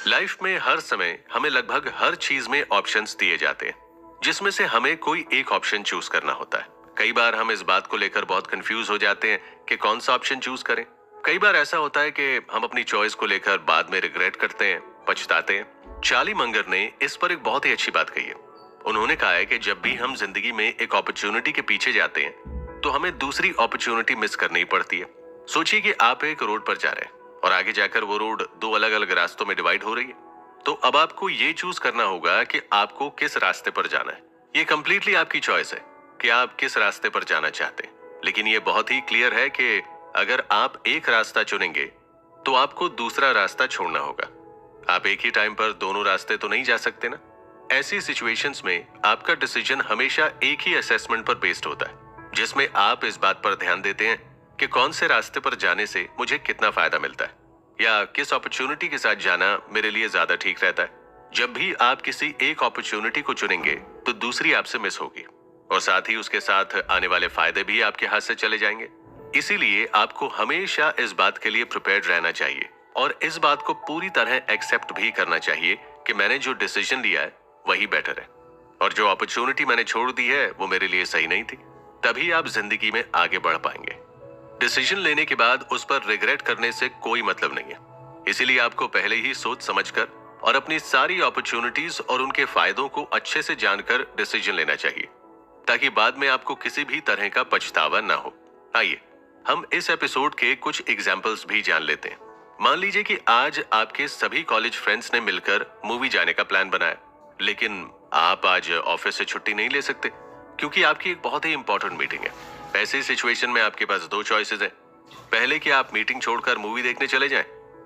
Life में हर समय हमें लगभग हर चीज में ऑप्शंस दिए जाते हैं, जिसमें से हमें कोई एक ऑप्शन चूज करना होता है। कई बार हम इस बात को लेकर बहुत कंफ्यूज हो जाते हैं कि कौन सा ऑप्शन चूज करें। कई बार ऐसा होता है कि हम अपनी चॉइस को लेकर बाद में रिग्रेट करते हैं, पछताते हैं। चार्ली मंगर ने इस पर एक बहुत ही अच्छी बात कही है। उन्होंने कहा है कि जब भी हम जिंदगी में एक अपॉर्चुनिटी के पीछे जाते हैं तो हमें दूसरी अपॉर्चुनिटी मिस करनी पड़ती है। सोचिए कि आप एक रोड पर जा रहे हैं और आगे जाकर वो रोड दो अलग अलग रास्तों में डिवाइड हो रही है। तो अब आपको ये चूज करना होगा कि आपको किस रास्ते पर जाना है। ये कंप्लीटली आपकी चॉइस है कि आप किस रास्ते पर जाना चाहते हैं। लेकिन ये बहुत ही क्लियर है कि अगर आप एक रास्ता चुनेंगे तो आपको दूसरा रास्ता छोड़ना होगा। आप एक ही टाइम पर दोनों रास्ते तो नहीं जा सकते ना। ऐसी सिचुएशंस में आपका डिसीजन हमेशा एक ही असेसमेंट पर बेस्ड होता है, जिसमें आप इस बात पर ध्यान देते हैं कि कौन से रास्ते पर जाने से मुझे कितना फायदा मिलता है या किस अपॉर्चुनिटी के साथ जाना मेरे लिए ज्यादा ठीक रहता है। जब भी आप किसी एक अपॉर्चुनिटी को चुनेंगे तो दूसरी आपसे मिस होगी और साथ ही उसके साथ आने वाले फायदे भी आपके हाथ से चले जाएंगे। इसीलिए आपको हमेशा इस बात के लिए प्रिपेयर्ड रहना चाहिए और इस बात को पूरी तरह एक्सेप्ट भी करना चाहिए कि मैंने जो डिसीजन लिया है वही बेटर है और जो अपॉर्चुनिटी मैंने छोड़ दी है वो मेरे लिए सही नहीं थी। तभी आप जिंदगी में आगे बढ़ पाएंगे। डिसीजन लेने के बाद उस पर रिग्रेट करने से कोई मतलब नहीं है। इसीलिए आपको पहले ही सोच समझकर और अपनी सारी अपॉर्चुनिटीज और उनके फायदों को अच्छे से जानकर डिसीजन लेना चाहिए, ताकि बाद में आपको किसी भी तरह का पछतावा ना हो। आइए हम इस एपिसोड के कुछ एग्जाम्पल्स भी जान लेते हैं। मान लीजिए कि आज आपके सभी कॉलेज फ्रेंड्स ने मिलकर मूवी जाने का प्लान बनाया, लेकिन आप आज ऑफिस से छुट्टी नहीं ले सकते क्योंकि आपकी एक बहुत ही इंपॉर्टेंट मीटिंग है। ऐसी सिचुएशन में आपके पास दो चॉइसेस हैं। पहले कि आप मीटिंग छोड़कर मूवी देखने चले जाएं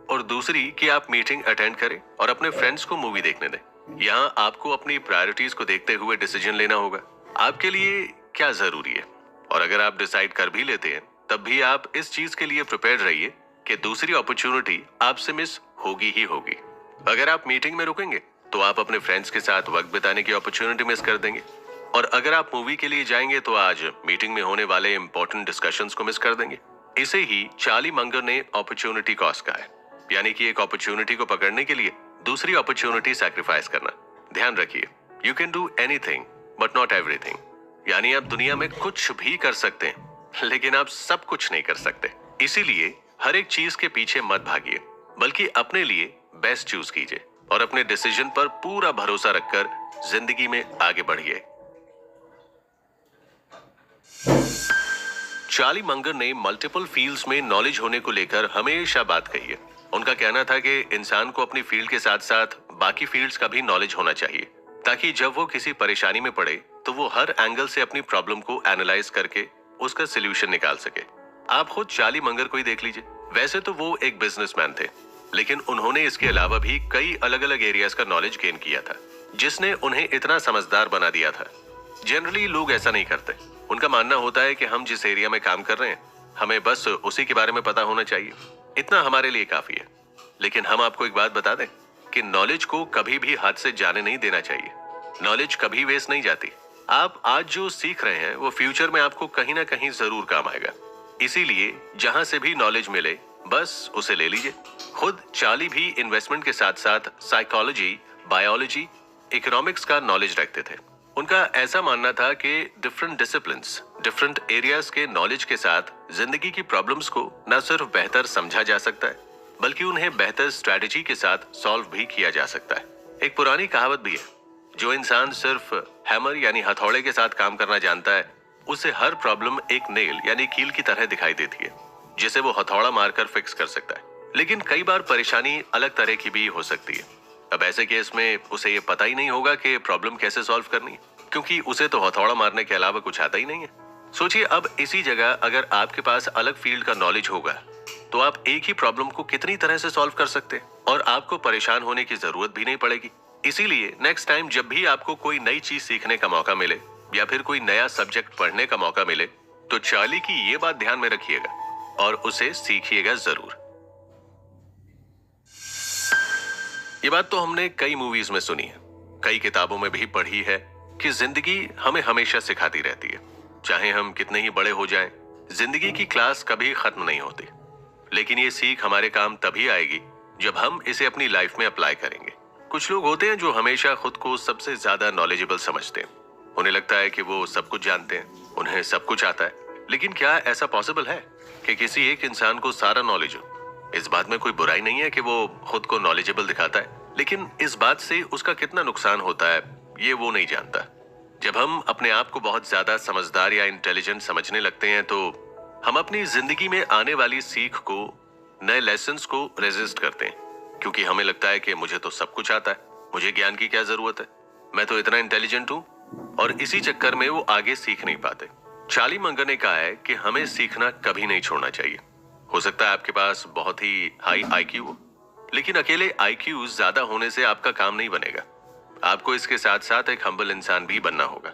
और दूसरी कि आप मीटिंग अटेंड करें और अपने फ्रेंड्स को मूवी देखने दें। यहाँ आपको अपनी प्रायोरिटीज को देखते हुए डिसीजन लेना होगा, आपके लिए क्या जरूरी है। और अगर आप डिसाइड कर भी लेते हैं तब भी आप इस चीज के लिए प्रिपेयर रहिए कि दूसरी अपॉर्चुनिटी आपसे मिस होगी ही होगी। अगर आप मीटिंग में रुकेंगे तो आप अपने फ्रेंड्स के साथ वक्त बिताने की अपॉर्चुनिटी मिस कर देंगे और अगर आप मूवी के लिए जाएंगे तो आज मीटिंग में होने वाले इंपॉर्टेंट डिस्कशंस को मिस कर देंगे। इसे ही चार्ली मंगर ने अपॉर्चुनिटी कॉस्ट कहा है, यानी कि एक अपॉर्चुनिटी को पकड़ने के लिए दूसरी अपॉर्चुनिटी सैक्रिफाइस करना। ध्यान रखिए, you can do anything but not everything. यानी आप दुनिया में कुछ भी कर सकते हैं लेकिन आप सब कुछ नहीं कर सकते। इसीलिए हर एक चीज के पीछे मत भागिए, बल्कि अपने लिए बेस्ट चूज कीजिए और अपने डिसीजन पर पूरा भरोसा रखकर जिंदगी में आगे बढ़िए। चार्ली मंगर ने मल्टीपल फील्ड्स में नॉलेज होने को लेकर हमेशा बात कही है। उनका कहना था कि इंसान को अपनी फील्ड के साथ साथ बाकी फील्ड्स का भी नॉलेज होना चाहिए, ताकि जब वो किसी परेशानी में पड़े तो वो हर एंगल से अपनी प्रॉब्लम को एनालाइज करके उसका सोल्यूशन निकाल सके। आप खुद चार्ली मंगर को ही देख लीजिए। वैसे तो वो एक बिजनेसमैन थे, लेकिन उन्होंने इसके अलावा भी कई अलग अलग एरियाज का नॉलेज गेन किया था, जिसने उन्हें इतना समझदार बना दिया था। जनरली लोग ऐसा नहीं करते। उनका मानना होता है कि हम जिस एरिया में काम कर रहे हैं हमें बस उसी के बारे में पता होना चाहिए, इतना हमारे लिए काफी है। लेकिन हम आपको एक बात बता दें कि नॉलेज को कभी भी हाथ से जाने नहीं देना चाहिए। नॉलेज कभी वेस्ट नहीं जाती। आप आज जो सीख रहे हैं वो फ्यूचर में आपको कहीं ना कहीं जरूर काम आएगा। इसीलिए जहां से भी नॉलेज मिले बस उसे ले लीजिए। खुद चार्ली भी इन्वेस्टमेंट के साथ साथ साइकोलॉजी, बायोलॉजी, इकोनॉमिक्स का नॉलेज रखते थे। उनका ऐसा मानना था कि डिफरेंट डिसिप्लिन्स, डिफरेंट एरियाज के नॉलेज के साथ जिंदगी की प्रॉब्लम्स को न सिर्फ बेहतर समझा जा सकता है बल्कि उन्हें बेहतर स्ट्रेटजी के साथ सॉल्व भी किया जा सकता है। एक पुरानी कहावत भी है, जो इंसान सिर्फ हैमर यानी हथौड़े के साथ काम करना जानता है उसे हर प्रॉब्लम एक नेल यानी कील की तरह दिखाई देती है, जिसे वो हथौड़ा मारकर फिक्स कर सकता है। लेकिन कई बार परेशानी अलग तरह की भी हो सकती है। अब ऐसे केस में उसे ये पता ही नहीं होगा कि प्रॉब्लम कैसे सॉल्व करनी है, क्योंकि उसे तो हथौड़ा मारने के अलावा कुछ आता ही नहीं है। सोचिए, अब इसी जगह अगर आपके पास अलग फील्ड का नॉलेज होगा तो आप एक ही प्रॉब्लम को कितनी तरह से सॉल्व कर सकते हैं और आपको परेशान होने की जरूरत भी नहीं पड़ेगी। इसीलिए नेक्स्ट टाइम जब भी आपको कोई नई चीज सीखने का मौका मिले या फिर कोई नया सब्जेक्ट पढ़ने का मौका मिले तो चार्ली की ये बात ध्यान में रखिएगा और उसे सीखिएगा जरूर। ये बात तो हमने कई मूवीज में सुनी है, कई किताबों में भी पढ़ी है कि जिंदगी हमें हमेशा सिखाती रहती है। चाहे हम कितने ही बड़े हो जाएं, जिंदगी की क्लास कभी खत्म नहीं होती। लेकिन ये सीख हमारे काम तभी आएगी जब हम इसे अपनी लाइफ में अप्लाई करेंगे। कुछ लोग होते हैं जो हमेशा खुद को सबसे ज्यादा नॉलेजेबल समझते हैं। उन्हें लगता है कि वो सब कुछ जानते हैं, उन्हें सब कुछ आता है। लेकिन क्या ऐसा पॉसिबल है कि किसी एक इंसान को सारा नॉलेज हो? इस बात में कोई बुराई नहीं है कि वो खुद को नॉलेजेबल दिखाता है, लेकिन इस बात से उसका कितना नुकसान होता है ये वो नहीं जानता। जब हम अपने आप को बहुत ज्यादा समझदार या इंटेलिजेंट समझने लगते हैं तो हम अपनी जिंदगी में आने वाली सीख को, नए लेसन्स को रेजिस्ट करते हैं, क्योंकि हमें लगता है कि मुझे तो सब कुछ आता है, मुझे ज्ञान की क्या जरूरत है, मैं तो इतना इंटेलिजेंट हूं। और इसी चक्कर में वो आगे सीख नहीं पाते। चार्ली मंगर ने कहा है कि हमें सीखना कभी नहीं छोड़ना चाहिए। हो सकता है आपके पास बहुत ही हाई आईक्यू हो, लेकिन अकेले आईक्यू ज्यादा होने से आपका काम नहीं बनेगा। आपको इसके साथ साथ एक हम्बल इंसान भी बनना होगा।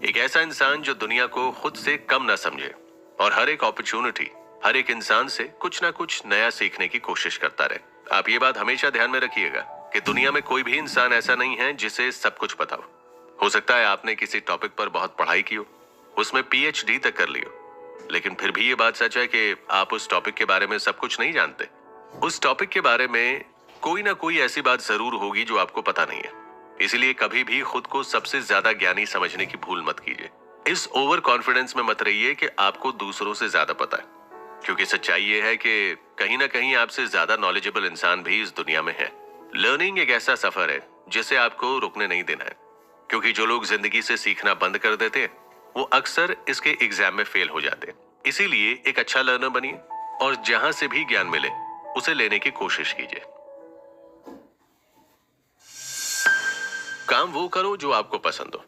एक ऐसा इंसान जो दुनिया को खुद से कम ना समझे और हर एक अपॉर्चुनिटी, हर एक इंसान से कुछ ना कुछ नया सीखने की कोशिश करता रहे। आप ये बात हमेशा ध्यान में रखिएगा कि दुनिया में कोई भी इंसान ऐसा नहीं है जिसे सब कुछ पता हो सकता है आपने किसी टॉपिक पर बहुत पढ़ाई की हो, उसमें पीएचडी तक कर ली हो, लेकिन फिर भी ये बात सच है कि आप उस टॉपिक के बारे में सब कुछ नहीं जानते। उस टॉपिक के बारे में कोई ना कोई ऐसी बात जरूर होगी जो आपको पता नहीं है। इसीलिए कभी भी खुद को सबसे ज्यादा ज्ञानी समझने की भूल मत कीजिए। इस ओवर कॉन्फिडेंस में मत रहिए कि आपको दूसरों से ज्यादा पता है, क्योंकि सच्चाई ये है कि कहीं ना कहीं आपसे ज्यादा नॉलेजेबल इंसान भी इस दुनिया में है। लर्निंग एक ऐसा सफर है जिसे आपको रुकने नहीं देना है, क्योंकि जो लोग जिंदगी से सीखना बंद कर देते हैं वो अक्सर इसके एग्जाम में फेल हो जाते हैं। इसीलिए एक अच्छा लर्नर बनिए और जहां से भी ज्ञान मिले उसे लेने की कोशिश कीजिए। काम वो करो जो आपको पसंद हो।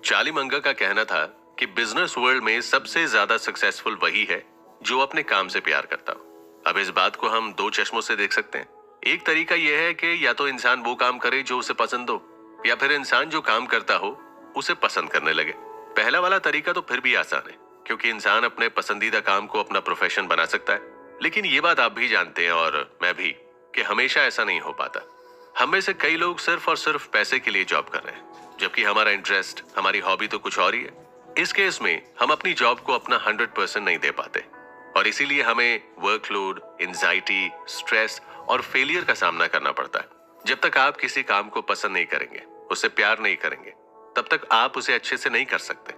चार्ली मंगर का कहना था कि बिजनेस वर्ल्ड में सबसे ज्यादा सक्सेसफुल वही है जो अपने काम से प्यार करता हो। अब इस बात को हम दो चश्मों से देख सकते हैं। एक तरीका यह है कि या तो इंसान वो काम करे जो उसे पसंद हो, या फिर इंसान जो काम करता हो उसे पसंद करने लगे। पहला वाला तरीका तो फिर भी आसान है, क्योंकि इंसान अपने पसंदीदा काम को अपना प्रोफेशन बना सकता है। लेकिन ये बात आप भी जानते हैं और मैं भी, कि हमेशा ऐसा नहीं हो पाता। हम में से कई लोग सिर्फ और सिर्फ पैसे के लिए जॉब कर रहे हैं, जबकि हमारा इंटरेस्ट, हमारी हॉबी तो कुछ और ही है। इस केस में हम अपनी जॉब को अपना 100% नहीं दे पाते और इसीलिए हमें वर्कलोड, एंजाइटी, स्ट्रेस और फेलियर का सामना करना पड़ता है। जब तक आप किसी काम को पसंद नहीं करेंगे, उससे प्यार नहीं करेंगे, तब तक आप उसे अच्छे से नहीं कर सकते,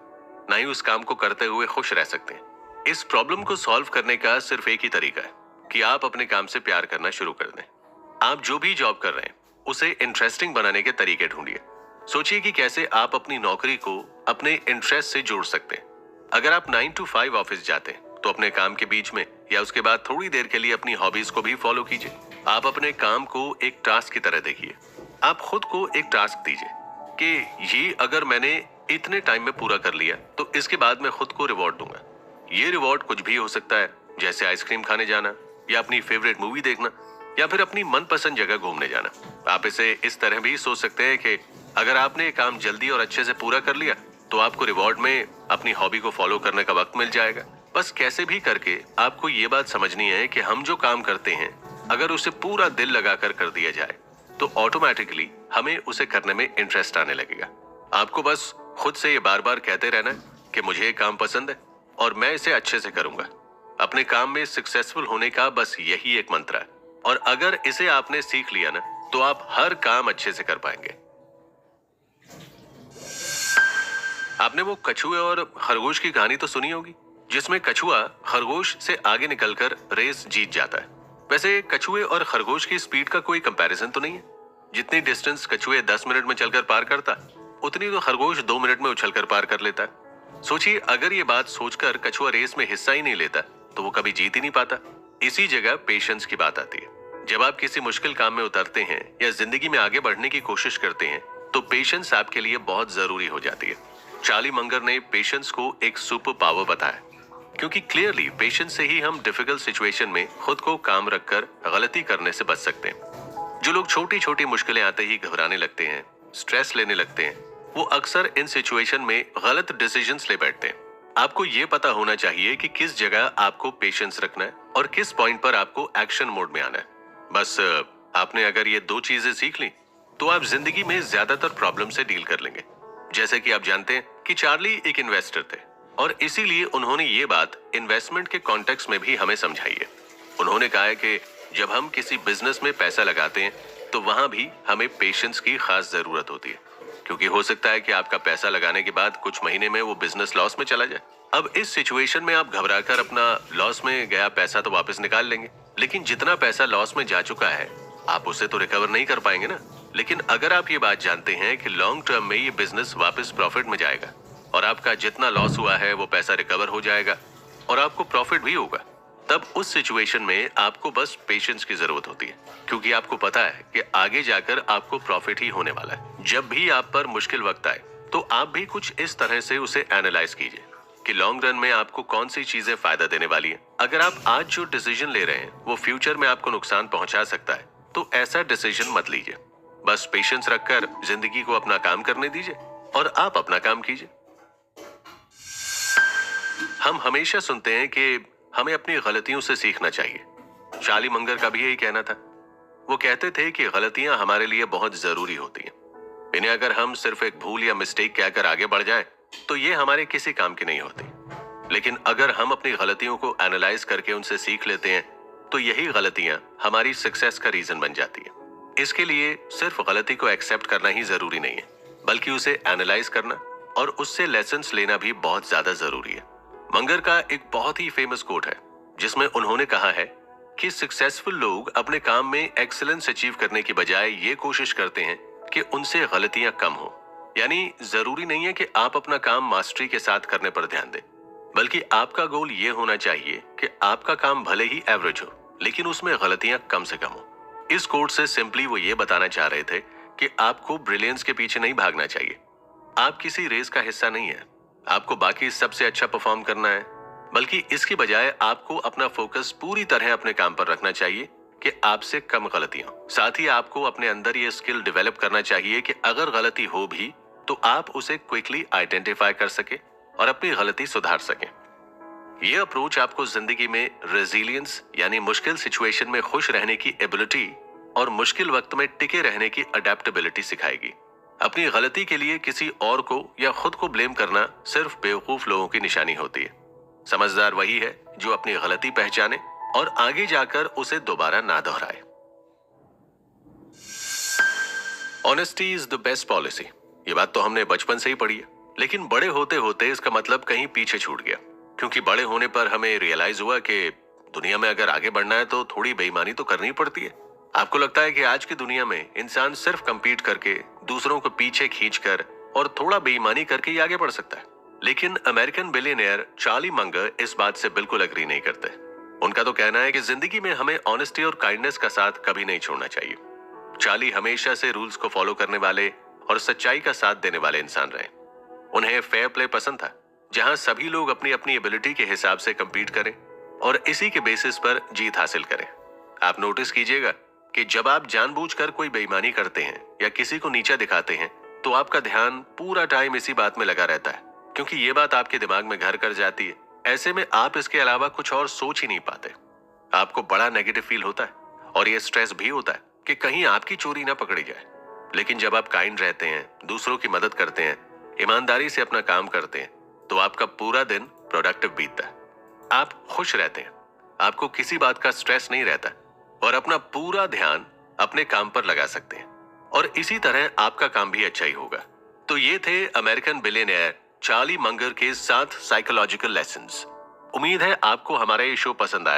ना ही उस काम को करते हुए खुश रह सकते हैं। इस प्रॉब्लम को सॉल्व करने का सिर्फ एक ही तरीका है कि आप अपने काम से प्यार करना शुरू कर दें। आप जो भी जॉब कर रहे हैं उसे इंटरेस्टिंग बनाने के तरीके ढूंढिए। सोचिए कि कैसे आप अपनी नौकरी को अपने इंटरेस्ट से जोड़ सकते हैं। अगर आप 9 to 5 ऑफिस जाते हैं तो अपने काम के बीच में या उसके बाद थोड़ी देर के लिए अपनी हॉबीज को भी फॉलो कीजिए। आप अपने काम को एक टास्क की तरह देखिए। आप खुद को एक टास्क दीजिए कि ये अगर मैंने इतने टाइम में पूरा कर लिया तो इसके बाद मैं खुद को रिवॉर्ड दूंगा। ये रिवॉर्ड कुछ भी हो सकता है, जैसे आइसक्रीम खाने जाना या अपनी फेवरेट मूवी देखना या फिर अपनी मनपसंद जगह घूमने जाना। आप इसे इस तरह भी सोच सकते हैं कि अगर आपने ये काम जल्दी और अच्छे से पूरा कर लिया तो आपको रिवॉर्ड में अपनी हॉबी को फॉलो करने का वक्त मिल जाएगा। बस कैसे भी करके आपको ये बात समझनी है कि हम जो काम करते हैं अगर उसे पूरा दिल लगाकर कर दिया जाए तो ऑटोमेटिकली हमें उसे करने में इंटरेस्ट आने लगेगा। आपको बस खुद से ये बार बार कहते रहना है कि मुझे ये काम पसंद है और मैं इसे अच्छे से करूंगा। अपने काम में सक्सेसफुल होने का बस यही एक मंत्र है और अगर इसे आपने सीख लिया ना तो आप हर काम अच्छे से कर पाएंगे। आपने वो कछुए और खरगोश की कहानी तो सुनी होगी, जिसमें कछुआ खरगोश से आगे निकलकर रेस जीत जाता है। वैसे कछुए और खरगोश की स्पीड का कोई कंपैरिजन तो नहीं है। जितनी डिस्टेंस कछुए 10 मिनट में चलकर पार करता उतनी तो खरगोश 2 मिनट में उछलकर पार कर लेता है। सोचिए, अगर ये बात सोचकर कछुआ रेस में हिस्सा ही नहीं लेता तो वो कभी जीत ही नहीं पाता। इसी जगह पेशेंस की बात आती है। जब आप किसी मुश्किल काम में उतरते हैं या जिंदगी में आगे बढ़ने की कोशिश करते हैं तो पेशेंस आपके लिए बहुत जरूरी हो जाती है। चार्ली मंगर ने पेशेंस को एक सुपर पावर बताया, क्योंकि क्लियरली पेशेंस से ही हम डिफिकल्ट सिचुएशन में खुद को काम रखकर गलती करने से बच सकते हैं। जो लोग छोटी छोटी मुश्किलें आते ही घबराने लगते हैं, स्ट्रेस लेने लगते हैं, वो अक्सर इन सिचुएशन में गलत डिसीजंस ले बैठते हैं। आपको ये पता होना चाहिए कि किस जगह आपको पेशेंस रखना है और किस पॉइंट पर आपको एक्शन मोड में आना है। बस आपने अगर ये दो चीजें सीख ली तो आप जिंदगी में ज्यादातर प्रॉब्लम से डील कर लेंगे। जैसे कि आप जानते हैं कि चार्ली एक इन्वेस्टर थे और इसीलिए उन्होंने ये बात इन्वेस्टमेंट के कॉन्टेक्स्ट में भी हमें समझाई है। उन्होंने कहा है कि जब हम किसी बिजनेस में पैसा लगाते हैं तो वहां भी हमें पेशेंस की खास जरूरत होती है, क्योंकि हो सकता है कि आपका पैसा लगाने के बाद कुछ महीने में वो बिजनेस लॉस में चला जाए। अब इस सिचुएशन में आप घबराकर अपना लॉस में गया पैसा तो वापस निकाल लेंगे, लेकिन जितना पैसा लॉस में जा चुका है आप उसे तो रिकवर नहीं कर पाएंगे ना। लेकिन अगर आप ये बात जानते हैं कि लॉन्ग टर्म में ये बिजनेस वापस प्रॉफिट में जाएगा और आपका जितना लॉस हुआ है वो पैसा रिकवर हो जाएगा और आपको प्रॉफिट भी होगा, तब उस सिचुएशन में आपको बस पेशेंस की जरूरत होती है, क्योंकि आपको पता है कि आगे जाकर आपको प्रॉफिट ही होने वाला है। जब भी आप पर मुश्किल वक्त आए तो आप भी कुछ इस तरह से उसे एनालाइज कीजिए कि लॉन्ग रन में आपको कौन सी चीजें फायदा देने वाली है। अगर आप आज जो डिसीजन ले रहे हैं वो फ्यूचर में आपको नुकसान पहुंचा सकता है तो ऐसा डिसीजन मत लीजिए। बस पेशेंस रखकर जिंदगी को अपना काम करने दीजिए और आप अपना काम कीजिए। हम हमेशा सुनते हैं कि हमें अपनी गलतियों से सीखना चाहिए। चार्ली मंगर का भी यही कहना था। वो कहते थे कि गलतियां हमारे लिए बहुत जरूरी होती हैं। इन्हें अगर हम सिर्फ एक भूल या मिस्टेक कहकर आगे बढ़ जाएं, तो ये हमारे किसी काम की नहीं होती। लेकिन अगर हम अपनी गलतियों को एनालाइज करके उनसे सीख लेते हैं तो यही गलतियां हमारी सक्सेस का रीजन बन जाती है। इसके लिए सिर्फ गलती को एक्सेप्ट करना ही जरूरी नहीं है, बल्कि उसे एनालाइज करना और उससे लेसन्स लेना भी बहुत ज्यादा जरूरी है। मंगर का एक बहुत ही फेमस कोट है जिसमें उन्होंने कहा है कि सक्सेसफुल लोग अपने काम में एक्सीलेंस अचीव करने की बजाय ये कोशिश करते हैं कि उनसे गलतियां कम हो। यानी जरूरी नहीं है कि आप अपना काम मास्टरी के साथ करने पर ध्यान दें, बल्कि आपका गोल ये होना चाहिए कि आपका काम भले ही एवरेज हो लेकिन उसमें गलतियां कम से कम हो। इस कोट से सिंपली वो ये बताना चाह रहे थे कि आपको ब्रिलियंस के पीछे नहीं भागना चाहिए। आप किसी रेस का हिस्सा नहीं है, आपको बाकी सबसे अच्छा परफॉर्म करना है, बल्कि इसकी बजाय आपको अपना फोकस पूरी तरह अपने काम पर रखना चाहिए कि आपसे कम गलतियां। साथ ही आपको अपने अंदर ये स्किल डेवलप करना चाहिए कि अगर गलती हो भी तो आप उसे क्विकली आइडेंटिफाई कर सके और अपनी गलती सुधार सकें। यह अप्रोच आपको जिंदगी में रेजिलियंस यानी मुश्किल सिचुएशन में खुश रहने की एबिलिटी और मुश्किल वक्त में टिके रहने की अडेप्टेबिलिटी सिखाएगी। अपनी गलती के लिए किसी और को या खुद को ब्लेम करना सिर्फ बेवकूफ लोगों की निशानी होती है। समझदार वही है जो अपनी गलती पहचाने और आगे जाकर उसे दोबारा ना दोहराए। Honesty is the best policy. ये बात तो हमने बचपन से ही पढ़ी है, लेकिन बड़े होते होते इसका मतलब कहीं पीछे छूट गया, क्योंकि बड़े होने पर हमें रियलाइज हुआ कि दुनिया में अगर आगे बढ़ना है तो थोड़ी बेईमानी तो करनी पड़ती है। आपको लगता है कि आज की दुनिया में इंसान सिर्फ compete करके, दूसरों को पीछे खींचकर और थोड़ा बेईमानी करके ही आगे बढ़ सकता है, लेकिन अमेरिकन बिलियनियर चार्ली मंगर इस बात से बिल्कुल एग्री नहीं करते। उनका तो कहना है कि जिंदगी में हमें ऑनेस्टी और काइंडनेस का साथ कभी नहीं छोड़ना चाहिए। चार्ली हमेशा से रूल्स को फॉलो करने वाले और सच्चाई का साथ देने वाले इंसान रहे। उन्हें फेयर प्ले पसंद था, जहां सभी लोग अपनी अपनी एबिलिटी के हिसाब से compete करें और इसी के बेसिस पर जीत हासिल करें। आप नोटिस कीजिएगा कि जब आप जानबूझकर कोई बेईमानी करते हैं या किसी को नीचा दिखाते हैं तो आपका ध्यान पूरा टाइम इसी बात में लगा रहता है, क्योंकि ये बात आपके दिमाग में घर कर जाती है। ऐसे में आप इसके अलावा कुछ और सोच ही नहीं पाते। आपको बड़ा नेगेटिव फील होता है और ये स्ट्रेस भी होता है कि कहीं आपकी चोरी ना पकड़ी जाए। लेकिन जब आप काइंड रहते हैं, दूसरों की मदद करते हैं, ईमानदारी से अपना काम करते हैं, तो आपका पूरा दिन प्रोडक्टिव बीतता है। आप खुश रहते हैं, आपको किसी बात का स्ट्रेस नहीं रहता और अपना पूरा ध्यान अपने काम पर लगा सकते हैं और इसी तरह आपका काम भी अच्छा ही होगा। तो ये थे अमेरिकन बिलियनियर चार्ली मंगर के 7 साइकोलॉजिकल लेसन्स। उम्मीद है आपको हमारा ये शो पसंद आया।